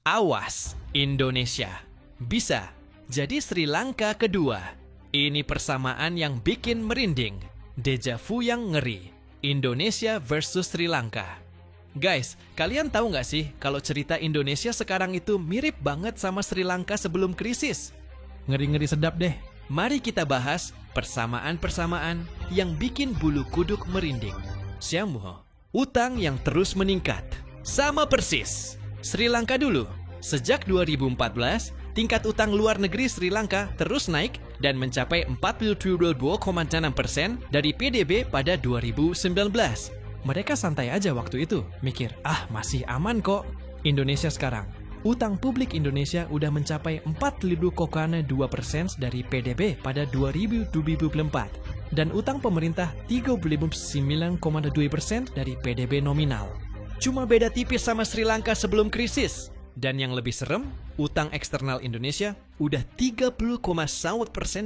Awas, Indonesia bisa jadi Sri Lanka kedua. Ini persamaan yang bikin merinding. Deja vu yang ngeri. Indonesia versus Sri Lanka. Guys, kalian tahu nggak sih kalau cerita Indonesia sekarang itu mirip banget sama Sri Lanka sebelum krisis? Ngeri-ngeri sedap deh. Mari kita bahas persamaan-persamaan yang bikin bulu kuduk merinding. Siamuho. Utang yang terus meningkat. Sama persis. Sri Lanka dulu. Sejak 2014, tingkat utang luar negeri Sri Lanka terus naik dan mencapai 42,6% dari PDB pada 2019. Mereka santai aja waktu itu, mikir, masih aman kok. Indonesia sekarang, utang publik Indonesia udah mencapai 42,2% dari PDB pada 2024. Dan utang pemerintah 39,2% dari PDB nominal. Cuma beda tipis sama Sri Lanka sebelum krisis. Dan yang lebih serem, utang eksternal Indonesia udah 30,1%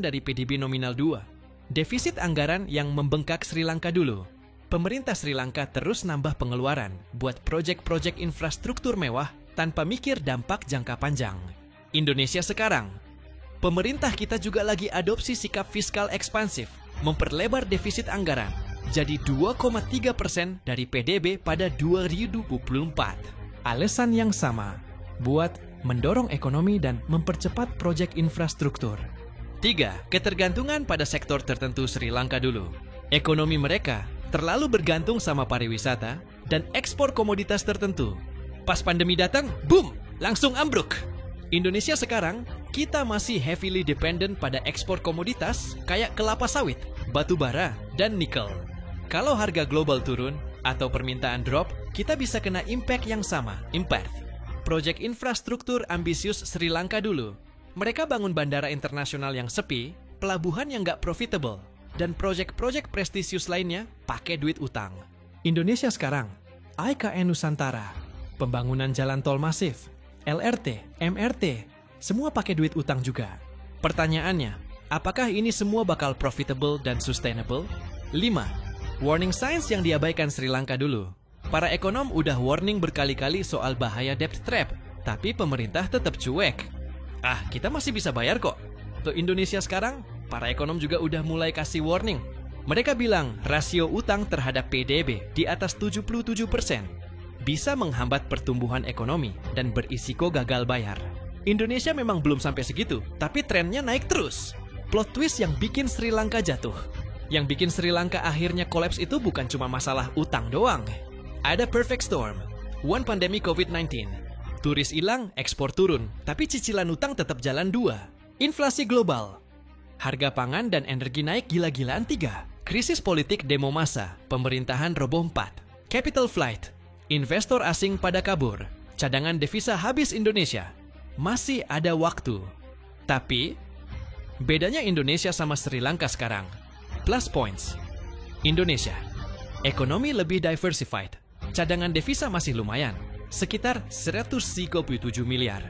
dari PDB nominal 2. Defisit anggaran yang membengkak Sri Lanka dulu. Pemerintah Sri Lanka terus nambah pengeluaran buat proyek-proyek infrastruktur mewah tanpa mikir dampak jangka panjang. Indonesia sekarang, pemerintah kita juga lagi adopsi sikap fiskal ekspansif, memperlebar defisit anggaran jadi 2,3% dari PDB pada 2024. Alasan yang sama, buat mendorong ekonomi dan mempercepat proyek infrastruktur. 3. Ketergantungan pada sektor tertentu Sri Lanka dulu. Ekonomi mereka terlalu bergantung sama pariwisata dan ekspor komoditas tertentu. Pas pandemi datang, boom, langsung ambruk. Indonesia sekarang, kita masih heavily dependent pada ekspor komoditas kayak kelapa sawit, batu bara, dan nikel. Kalau harga global turun atau permintaan drop, kita bisa kena impact yang sama, impact. Proyek infrastruktur ambisius Sri Lanka dulu. Mereka bangun bandara internasional yang sepi, pelabuhan yang nggak profitable, dan proyek-proyek prestisius lainnya pakai duit utang. Indonesia sekarang, IKN Nusantara, pembangunan jalan tol masif, LRT, MRT, semua pakai duit utang juga. Pertanyaannya, apakah ini semua bakal profitable dan sustainable? 5. Warning signs yang diabaikan Sri Lanka dulu. Para ekonom udah warning berkali-kali soal bahaya debt trap, tapi pemerintah tetap cuek. Kita masih bisa bayar kok. Tuh Indonesia sekarang, para ekonom juga udah mulai kasih warning. Mereka bilang rasio utang terhadap PDB di atas 77% bisa menghambat pertumbuhan ekonomi dan berisiko gagal bayar. Indonesia memang belum sampai segitu, tapi trennya naik terus. Plot twist yang bikin Sri Lanka jatuh. Yang bikin Sri Lanka akhirnya kolaps itu bukan cuma masalah utang doang. Ada perfect storm. One pandemic COVID-19. Turis hilang, ekspor turun, tapi cicilan utang tetap jalan 2. Inflasi global. Harga pangan dan energi naik gila-gilaan 3. Krisis politik demo massa, pemerintahan roboh 4. Capital flight. Investor asing pada kabur. Cadangan devisa habis Indonesia. Masih ada waktu. Tapi, bedanya Indonesia sama Sri Lanka sekarang. Plus points. Indonesia. Ekonomi lebih diversified. Cadangan devisa masih lumayan, sekitar 137 miliar.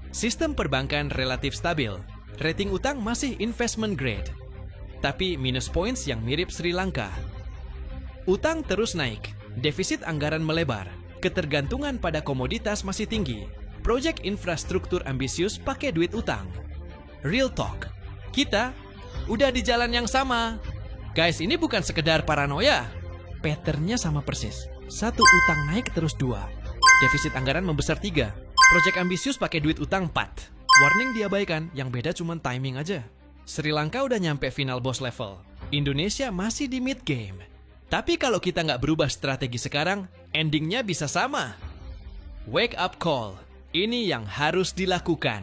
Sistem perbankan relatif stabil. Rating utang masih investment grade. Tapi minus points yang mirip Sri Lanka. Utang terus naik, defisit anggaran melebar, ketergantungan pada komoditas masih tinggi. Proyek infrastruktur ambisius pakai duit utang. Real talk, kita udah di jalan yang sama. Guys, ini bukan sekedar paranoia. Patternnya sama persis. 1, utang naik terus 2. Defisit anggaran membesar 3. Proyek ambisius pakai duit utang 4. Warning diabaikan, yang beda cuma timing aja. Sri Lanka udah nyampe final boss level. Indonesia masih di mid game. Tapi kalau kita nggak berubah strategi sekarang, endingnya bisa sama. Wake up call. Ini yang harus dilakukan.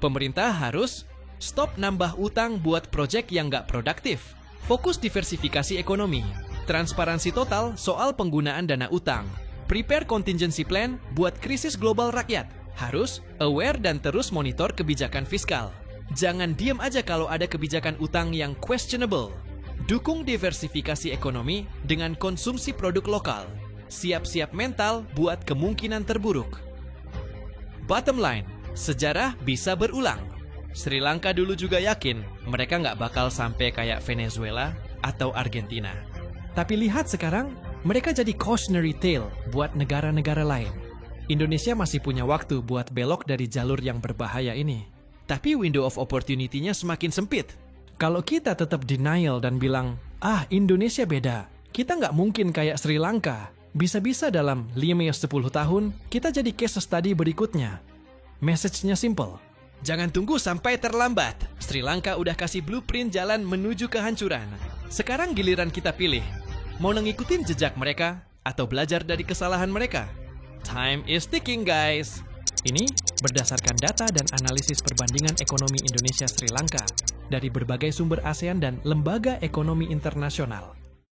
Pemerintah harus stop nambah utang buat proyek yang nggak produktif. Fokus diversifikasi ekonomi. Transparansi total soal penggunaan dana utang. Prepare contingency plan buat krisis global rakyat. Harus aware dan terus monitor kebijakan fiskal. Jangan diam aja kalau ada kebijakan utang yang questionable. Dukung diversifikasi ekonomi dengan konsumsi produk lokal. Siap-siap mental buat kemungkinan terburuk. Bottom line, sejarah bisa berulang. Sri Lanka dulu juga yakin mereka nggak bakal sampai kayak Venezuela atau Argentina. Tapi lihat sekarang, mereka jadi cautionary tale buat negara-negara lain. Indonesia masih punya waktu buat belok dari jalur yang berbahaya ini. Tapi window of opportunity-nya semakin sempit. Kalau kita tetap denial dan bilang, Indonesia beda, kita nggak mungkin kayak Sri Lanka. Bisa-bisa dalam 5-10 tahun, kita jadi case study berikutnya. Message-nya simple. Jangan tunggu sampai terlambat. Sri Lanka udah kasih blueprint jalan menuju kehancuran. Sekarang giliran kita pilih. Mau ngikutin jejak mereka atau belajar dari kesalahan mereka? Time is ticking, guys. Ini berdasarkan data dan analisis perbandingan ekonomi Indonesia Sri Lanka dari berbagai sumber ASEAN dan lembaga ekonomi internasional.